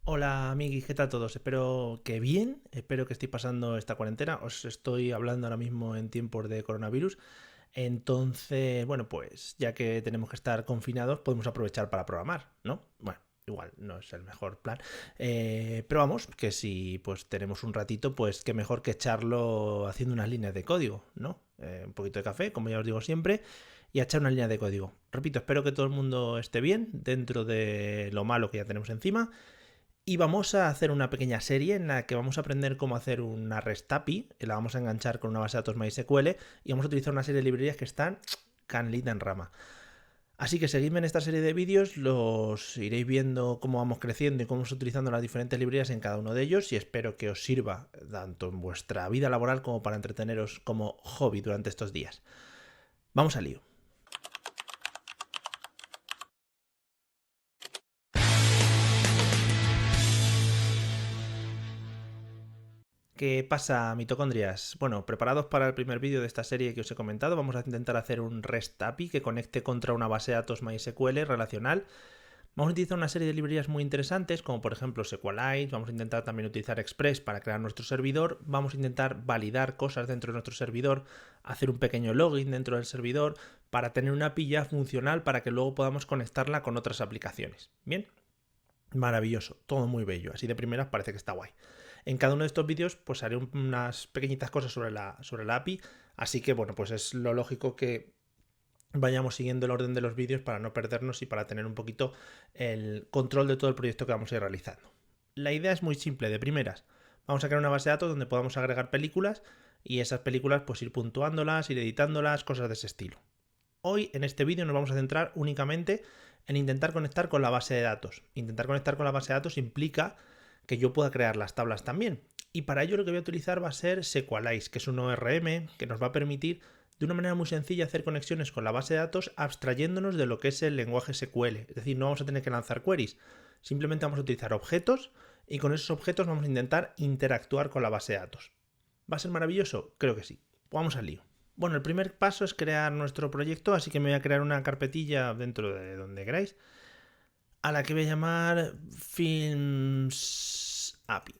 Hola amiguis, ¿qué tal todos? Espero que bien, espero que estéis pasando esta cuarentena. Os estoy hablando ahora mismo en tiempos de coronavirus. Entonces, bueno, pues ya que tenemos que estar confinados, podemos aprovechar para programar, ¿no? Bueno, igual no es el mejor plan. Pero vamos, que si pues tenemos un ratito, pues qué mejor que echarlo haciendo unas líneas de código, ¿no? Un poquito de café, como ya os digo siempre, y a echar una línea de código. Repito, espero que todo el mundo esté bien dentro de lo malo que ya tenemos encima. Y vamos a hacer una pequeña serie en la que vamos a aprender cómo hacer una REST API, la vamos a enganchar con una base de datos MySQL y vamos a utilizar una serie de librerías que están canelita en rama. Así que seguidme en esta serie de vídeos, los iréis viendo cómo vamos creciendo y cómo vamos utilizando las diferentes librerías en cada uno de ellos y espero que os sirva tanto en vuestra vida laboral como para entreteneros como hobby durante estos días. Vamos al lío. ¿Qué pasa, mitocondrias? Bueno, preparados para el primer vídeo de esta serie que os he comentado, vamos a intentar hacer un REST API que conecte contra una base de datos MySQL relacional. Vamos a utilizar una serie de librerías muy interesantes, como por ejemplo SQLite, vamos a intentar también utilizar Express para crear nuestro servidor, vamos a intentar validar cosas dentro de nuestro servidor, hacer un pequeño login dentro del servidor para tener una API ya funcional para que luego podamos conectarla con otras aplicaciones. Bien, maravilloso, todo muy bello, así de primeras parece que está guay. En cada uno de estos vídeos pues haré unas pequeñitas cosas sobre la API, así que bueno, pues es lo lógico que vayamos siguiendo el orden de los vídeos para no perdernos y para tener un poquito el control de todo el proyecto que vamos a ir realizando. La idea es muy simple, de primeras. Vamos a crear una base de datos donde podamos agregar películas y esas películas pues ir puntuándolas, ir editándolas, cosas de ese estilo. Hoy en este vídeo nos vamos a centrar únicamente en intentar conectar con la base de datos. Intentar conectar con la base de datos implica que yo pueda crear las tablas también. Y para ello lo que voy a utilizar va a ser Sequalize, que es un ORM que nos va a permitir de una manera muy sencilla hacer conexiones con la base de datos abstrayéndonos de lo que es el lenguaje SQL. Es decir, no vamos a tener que lanzar queries, simplemente vamos a utilizar objetos y con esos objetos vamos a intentar interactuar con la base de datos. ¿Va a ser maravilloso? Creo que sí. Vamos al lío. Bueno, el primer paso es crear nuestro proyecto, así que me voy a crear una carpetilla dentro de donde queráis, a la que voy a llamar Films API,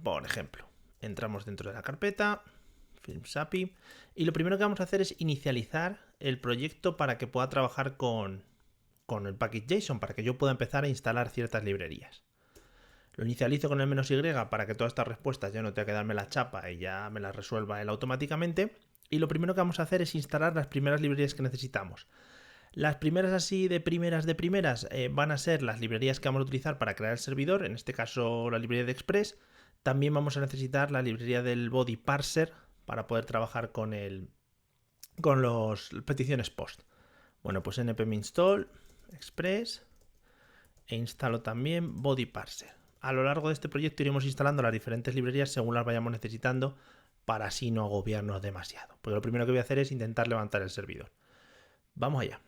por ejemplo. Entramos dentro de la carpeta, Films API, y lo primero que vamos a hacer es inicializar el proyecto para que pueda trabajar con el package.json, para que yo pueda empezar a instalar ciertas librerías. Lo inicializo con el "-y" para que todas estas respuestas ya no tenga que darme la chapa y ya me las resuelva él automáticamente. Y lo primero que vamos a hacer es instalar las primeras librerías que necesitamos. Las primeras así de primeras van a ser las librerías que vamos a utilizar para crear el servidor, en este caso la librería de Express. También vamos a necesitar la librería del body parser para poder trabajar con las peticiones post. Bueno, pues npm install Express e instalo también body parser. A lo largo de este proyecto iremos instalando las diferentes librerías según las vayamos necesitando para así no agobiarnos demasiado. Porque lo primero que voy a hacer es intentar levantar el servidor. Vamos allá.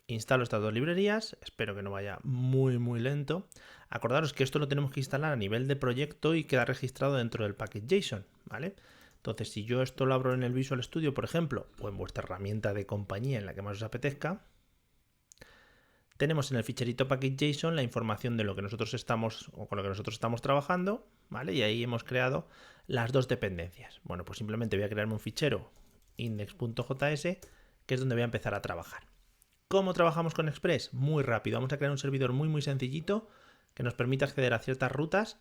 Instalo estas dos librerías, espero que no vaya muy lento. Acordaros que esto lo tenemos que instalar a nivel de proyecto y queda registrado dentro del package.json, ¿vale? Entonces, si yo esto lo abro en el Visual Studio, por ejemplo, o en vuestra herramienta de compañía en la que más os apetezca, tenemos en el ficherito package.json la información de lo que nosotros estamos o con lo que nosotros estamos trabajando, ¿vale? Y ahí hemos creado las dos dependencias. Bueno, pues simplemente voy a crearme un fichero index.js, que es donde voy a empezar a trabajar. ¿Cómo trabajamos con Express? Muy rápido. Vamos a crear un servidor muy sencillito que nos permita acceder a ciertas rutas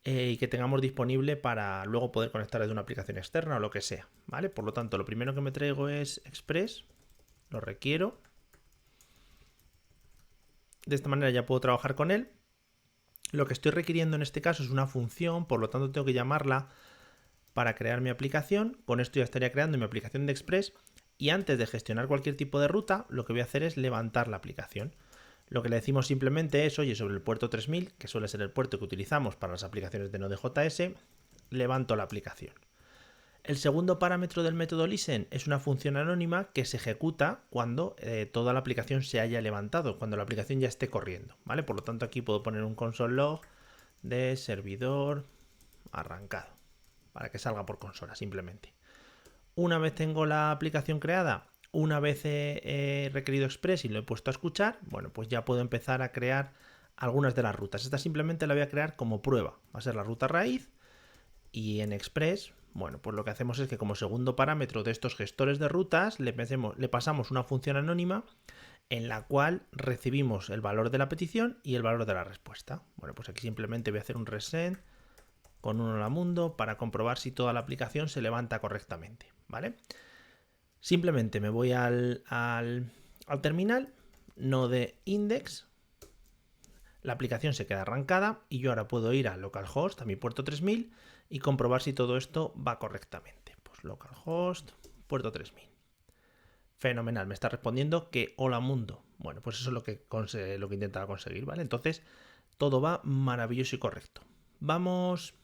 y que tengamos disponible para luego poder conectar desde una aplicación externa o lo que sea, ¿vale? Por lo tanto, lo primero que me traigo es Express, lo requiero. De esta manera ya puedo trabajar con él. Lo que estoy requiriendo en este caso es una función, por lo tanto tengo que llamarla para crear mi aplicación. Con esto ya estaría creando mi aplicación de Express y antes de gestionar cualquier tipo de ruta, lo que voy a hacer es levantar la aplicación. Lo que le decimos simplemente es, oye, sobre el puerto 3000, que suele ser el puerto que utilizamos para las aplicaciones de Node.js, levanto la aplicación. El segundo parámetro del método listen es una función anónima que se ejecuta cuando toda la aplicación se haya levantado, cuando la aplicación ya esté corriendo, ¿vale? Por lo tanto, aquí puedo poner un console log de servidor arrancado, para que salga por consola simplemente. Una vez tengo la aplicación creada, una vez he requerido Express y lo he puesto a escuchar, bueno, pues ya puedo empezar a crear algunas de las rutas. Esta simplemente la voy a crear como prueba. Va a ser la ruta raíz y en Express, bueno, pues lo que hacemos es que como segundo parámetro de estos gestores de rutas le pasamos una función anónima en la cual recibimos el valor de la petición y el valor de la respuesta. Bueno, pues aquí simplemente voy a hacer un resend con un hola mundo para comprobar si toda la aplicación se levanta correctamente, ¿vale? Simplemente me voy al terminal, node index, la aplicación se queda arrancada y yo ahora puedo ir a localhost, a mi puerto 3000 y comprobar si todo esto va correctamente. Pues localhost, puerto 3000. Fenomenal, me está respondiendo que hola mundo. Bueno, pues eso es lo que intentaba conseguir, ¿vale? Entonces, todo va maravilloso y correcto. Vamos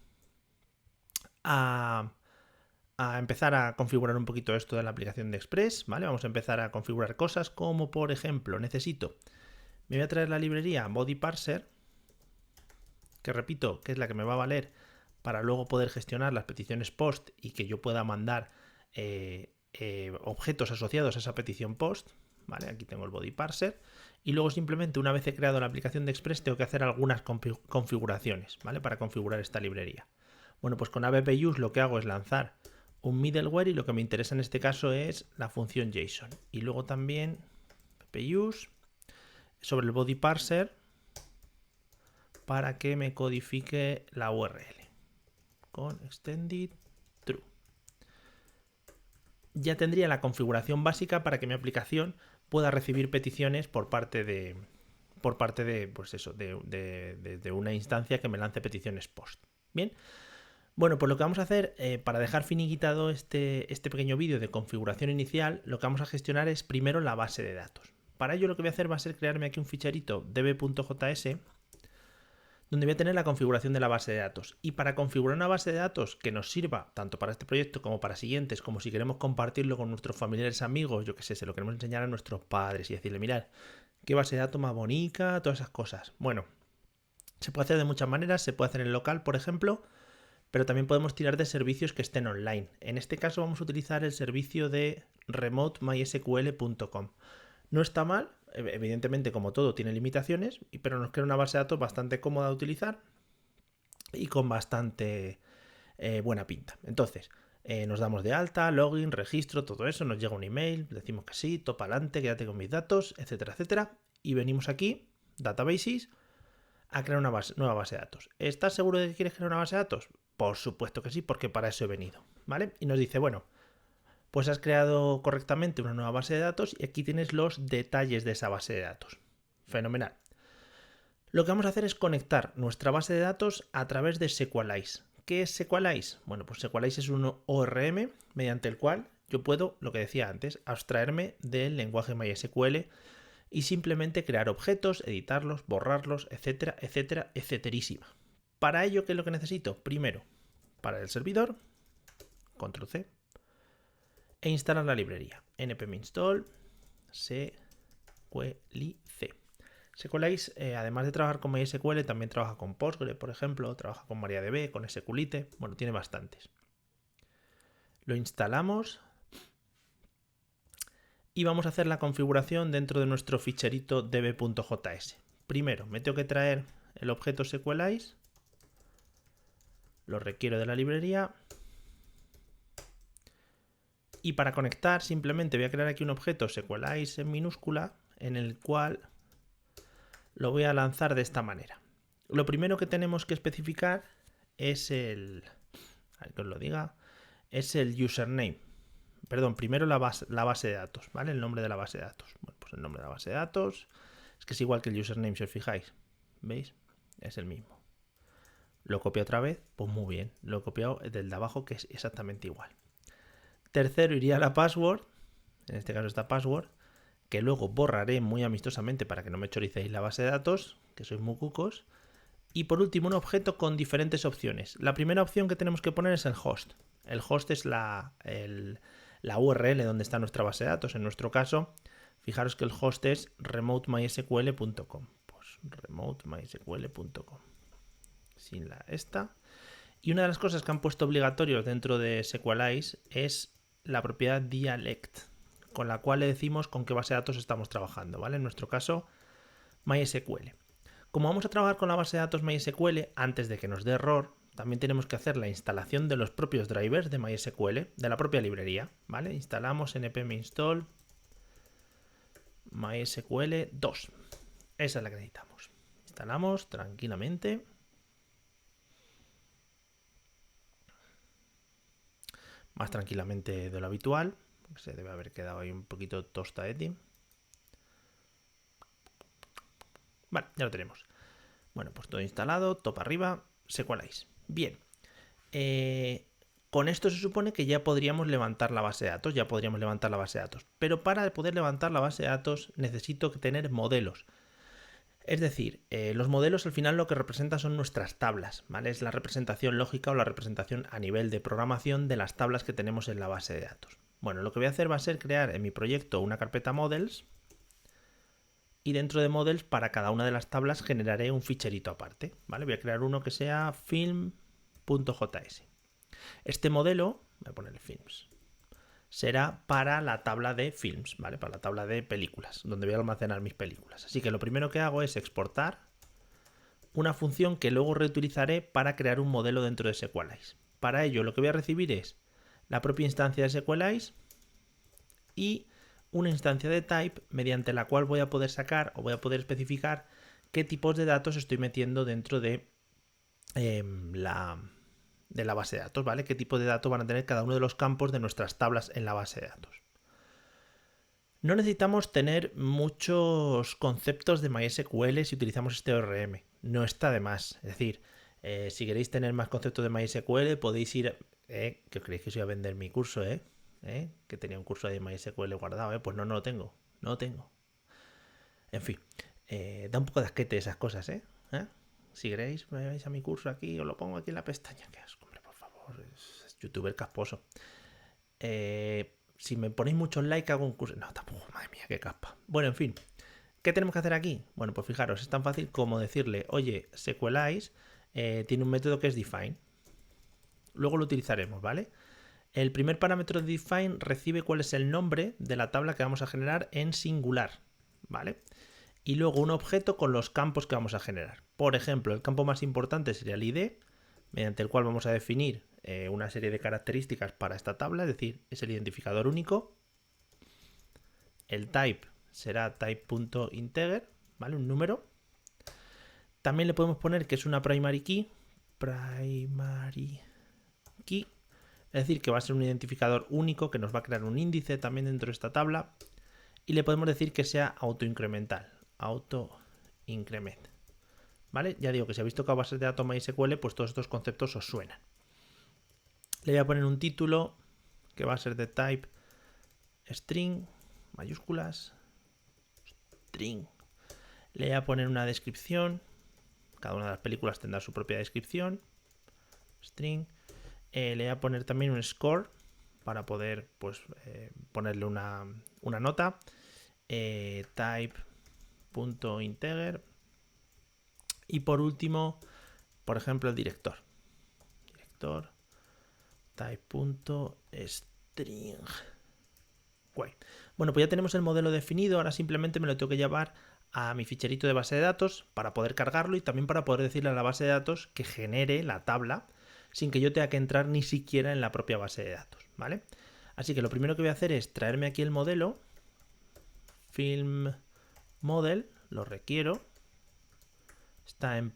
a empezar a configurar un poquito esto de la aplicación de Express, ¿vale? Vamos a empezar a configurar cosas como, por ejemplo, me voy a traer la librería Body Parser, que repito, que es la que me va a valer para luego poder gestionar las peticiones post y que yo pueda mandar objetos asociados a esa petición post, ¿vale? Aquí tengo el body parser y luego simplemente una vez he creado la aplicación de Express tengo que hacer algunas configuraciones, ¿vale? Para configurar esta librería. Bueno, pues con ABPUse lo que hago es lanzar un middleware y lo que me interesa en este caso es la función JSON. Y luego también ABPUse sobre el body parser para que me codifique la URL con extended true. Ya tendría la configuración básica para que mi aplicación pueda recibir peticiones por parte de pues eso, de una instancia que me lance peticiones post. Bien, bueno, pues lo que vamos a hacer para dejar finiquitado este pequeño vídeo de configuración inicial, lo que vamos a gestionar es primero la base de datos. Para ello lo que voy a hacer va a ser crearme aquí un ficherito db.js donde voy a tener la configuración de la base de datos. Y para configurar una base de datos que nos sirva tanto para este proyecto como para siguientes, como si queremos compartirlo con nuestros familiares, amigos, yo qué sé, se lo queremos enseñar a nuestros padres y decirle, mirad, qué base de datos más bonita, todas esas cosas. Bueno, se puede hacer de muchas maneras, se puede hacer en local, por ejemplo, pero también podemos tirar de servicios que estén online. En este caso vamos a utilizar el servicio de remotemysql.com. No está mal, evidentemente como todo tiene limitaciones, pero nos crea una base de datos bastante cómoda de utilizar y con bastante buena pinta. Entonces, nos damos de alta, login, registro, todo eso, nos llega un email, decimos que sí, topa adelante, quédate con mis datos, etcétera, etcétera. Y venimos aquí, Databases, a crear una nueva base de datos. ¿Estás seguro de que quieres crear una base de datos? Por supuesto que sí, porque para eso he venido, ¿vale? Y nos dice, bueno, pues has creado correctamente una nueva base de datos y aquí tienes los detalles de esa base de datos. Fenomenal. Lo que vamos a hacer es conectar nuestra base de datos a través de Sequelize. ¿Qué es Sequelize? Bueno, pues Sequelize es un ORM mediante el cual yo puedo, lo que decía antes, abstraerme del lenguaje MySQL y simplemente crear objetos, editarlos, borrarlos, etcétera, etcétera, etcéterísima. Para ello, ¿qué es lo que necesito? Primero, para el servidor, control C, e instalar la librería npm install Sequelize. Sequelize, además de trabajar con MySQL, también trabaja con Postgre, por ejemplo, trabaja con MariaDB, con SQLite, bueno, tiene bastantes. Lo instalamos y vamos a hacer la configuración dentro de nuestro ficherito db.js. Primero, me tengo que traer el objeto Sequelize, lo requiero de la librería. Y para conectar simplemente voy a crear aquí un objeto Sequelize en minúscula en el cual lo voy a lanzar de esta manera. Lo primero que tenemos que especificar es a ver que os lo diga, es el username. Perdón, primero la base de datos, ¿vale? El nombre de la base de datos. Bueno, pues el nombre de la base de datos es que es igual que el username si os fijáis. ¿Veis? Es el mismo. Lo copio otra vez, pues muy bien. Lo he copiado del de abajo que es exactamente igual. Tercero iría la password, en este caso esta password, que luego borraré muy amistosamente para que no me choricéis la base de datos, que sois muy cucos. Y por último un objeto con diferentes opciones. La primera opción que tenemos que poner es el host. El host es la URL donde está nuestra base de datos. En nuestro caso, fijaros que el host es remotemysql.com. Pues remotemysql.com. Sin la esta. Y una de las cosas que han puesto obligatorios dentro de Sequelize es la propiedad dialect, con la cual le decimos con qué base de datos estamos trabajando, ¿vale? En nuestro caso, MySQL. Como vamos a trabajar con la base de datos MySQL, antes de que nos dé error, también tenemos que hacer la instalación de los propios drivers de MySQL, de la propia librería, ¿vale? Instalamos npm install MySQL 2. Esa es la que necesitamos. Instalamos tranquilamente. Más tranquilamente de lo habitual. Se debe haber quedado ahí un poquito tostadete. Vale, ya lo tenemos. Bueno, pues todo instalado, top arriba, SQLize. Bien. Con esto se supone que ya podríamos levantar la base de datos, Pero para poder levantar la base de datos necesito tener modelos. Es decir, los modelos al final lo que representan son nuestras tablas, ¿vale? Es la representación lógica o la representación a nivel de programación de las tablas que tenemos en la base de datos. Bueno, lo que voy a hacer va a ser crear en mi proyecto una carpeta models y dentro de models para cada una de las tablas generaré un ficherito aparte, ¿vale? Voy a crear uno que sea film.js. Este modelo, voy a ponerle films, será para la tabla de films, ¿vale? Para la tabla de películas, donde voy a almacenar mis películas. Así que lo primero que hago es exportar una función que luego reutilizaré para crear un modelo dentro de SQLize. Para ello lo que voy a recibir es la propia instancia de SQLize y una instancia de type mediante la cual voy a poder sacar o voy a poder especificar qué tipos de datos estoy metiendo dentro de la base de datos, ¿vale? Qué tipo de datos van a tener cada uno de los campos de nuestras tablas en la base de datos. No necesitamos tener muchos conceptos de MySQL si utilizamos este ORM. No está de más. Es decir, si queréis tener más conceptos de MySQL, podéis ir... ¿Qué creéis que os iba a vender mi curso, que tenía un curso de MySQL guardado, Pues no lo tengo. No lo tengo. En fin, da un poco de asquete esas cosas, Si queréis, me vais a mi curso aquí, os lo pongo aquí en la pestaña. Que asco, hombre, por favor, es youtuber casposo. Si me ponéis muchos likes, hago un curso. No, tampoco, madre mía, qué caspa. Bueno, en fin, ¿qué tenemos que hacer aquí? Bueno, pues fijaros, es tan fácil como decirle, oye, SQLize tiene un método que es define. Luego lo utilizaremos, ¿vale? El primer parámetro de define recibe cuál es el nombre de la tabla que vamos a generar en singular, ¿vale? Y luego un objeto con los campos que vamos a generar. Por ejemplo, el campo más importante sería el ID, mediante el cual vamos a definir una serie de características para esta tabla, es decir, es el identificador único. El type será type.integer, ¿vale? Un número. También le podemos poner que es una primary key, es decir, que va a ser un identificador único que nos va a crear un índice también dentro de esta tabla. Y le podemos decir que sea autoincremental, autoincrement. ¿Vale? Ya digo que si habéis tocado bases de datos MySQL, pues todos estos conceptos os suenan. Le voy a poner un título que va a ser de type string, mayúsculas, string. Le voy a poner una descripción. Cada una de las películas tendrá su propia descripción. String. Le voy a poner también un score para poder pues, ponerle una nota. Type.integer. Y por último, por ejemplo, el director. Director. Type.string. Guay. Bueno, pues ya tenemos el modelo definido. Ahora simplemente me lo tengo que llevar a mi ficherito de base de datos para poder cargarlo y también para poder decirle a la base de datos que genere la tabla sin que yo tenga que entrar ni siquiera en la propia base de datos, ¿vale? Así que lo primero que voy a hacer es traerme aquí el modelo, film model, lo requiero, está en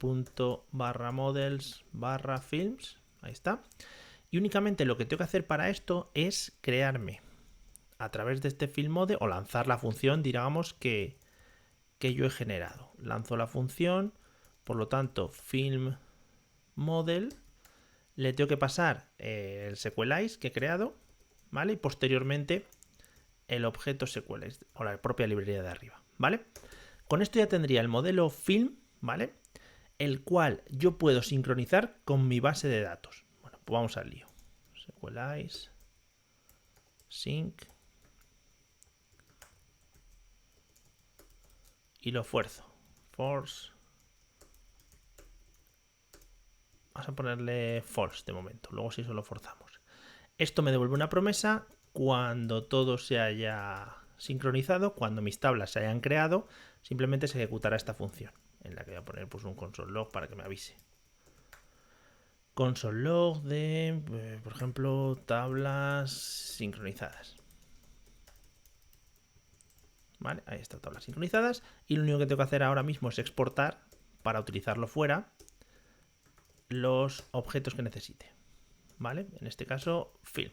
.models/films, ahí está, y únicamente lo que tengo que hacer para esto es crearme a través de este film model o lanzar la función, digamos, que yo he generado. Lanzo la función, por lo tanto, film model, le tengo que pasar el SQLize que he creado, ¿vale? Y posteriormente el objeto SQLize o la propia librería de arriba, ¿vale? Con esto ya tendría el modelo film, ¿vale? El cual yo puedo sincronizar con mi base de datos. Bueno, pues vamos al lío. SQLize, sync. Y lo fuerzo. Force. Vamos a ponerle false de momento. Luego si eso lo forzamos. Esto me devuelve una promesa cuando todo se haya sincronizado, cuando mis tablas se hayan creado, simplemente se ejecutará esta función. en la que voy a poner pues un console log para que me avise. Console log de, por ejemplo, tablas sincronizadas. ¿Vale? Ahí está, tablas sincronizadas. Y lo único que tengo que hacer ahora mismo es exportar, para utilizarlo fuera, los objetos que necesite. ¿Vale? En este caso, film.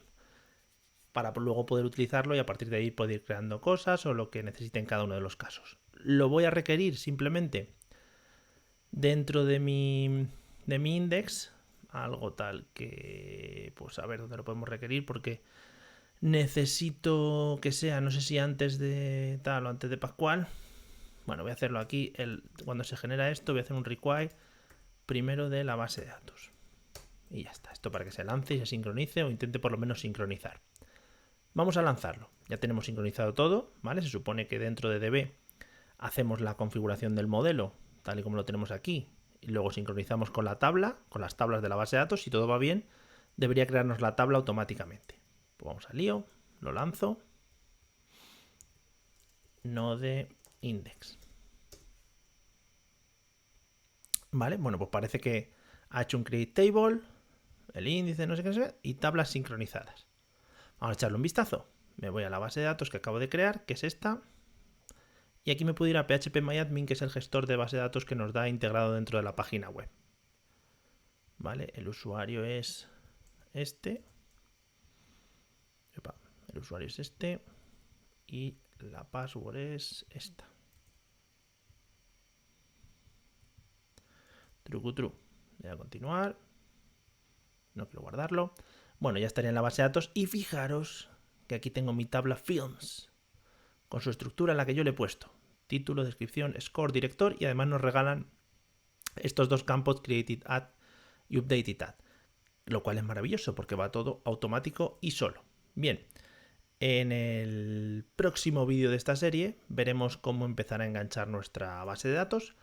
Para luego poder utilizarlo y a partir de ahí poder ir creando cosas o lo que necesite en cada uno de los casos. Lo voy a requerir simplemente dentro de mi index, algo tal que, pues a ver dónde lo podemos requerir, porque necesito que sea, no sé si antes de tal o antes de Pascual. Bueno, voy a hacerlo aquí. Cuando se genera esto, voy a hacer un require primero de la base de datos. Y ya está. Esto para que se lance y se sincronice o intente por lo menos sincronizar. Vamos a lanzarlo. Ya tenemos sincronizado todo, ¿vale? Se supone que dentro de DB hacemos la configuración del modelo, tal y como lo tenemos aquí, y luego sincronizamos con la tabla, con las tablas de la base de datos. Si todo va bien, debería crearnos la tabla automáticamente. Pues vamos al lío, lo lanzo. Node index. Vale, bueno, pues parece que ha hecho un create table, el índice, no sé qué es, y tablas sincronizadas. Vamos a echarle un vistazo. Me voy a la base de datos que acabo de crear, que es esta. Y aquí me puedo ir a phpMyAdmin, que es el gestor de base de datos que nos da integrado dentro de la página web. Vale, el usuario es este. El usuario es este. Y la password es esta. Trucutru. Voy a continuar. No quiero guardarlo. Bueno, ya estaría en la base de datos. Y fijaros que aquí tengo mi tabla Films, con su estructura en la que yo le he puesto título, descripción, score, director, y además nos regalan estos dos campos, created add y updated add, lo cual es maravilloso porque va todo automático y solo. Bien, en el próximo vídeo de esta serie veremos cómo empezar a enganchar nuestra base de datos,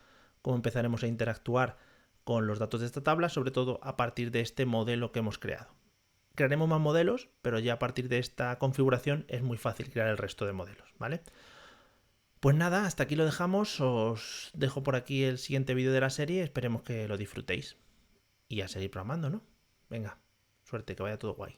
cómo empezaremos a interactuar con los datos de esta tabla, sobre todo a partir de este modelo que hemos creado. Crearemos más modelos, pero ya a partir de esta configuración es muy fácil crear el resto de modelos, ¿vale? Pues nada, hasta aquí lo dejamos. Os dejo por aquí el siguiente vídeo de la serie. Esperemos que lo disfrutéis. Y a seguir programando, ¿no? Venga, suerte, que vaya todo guay.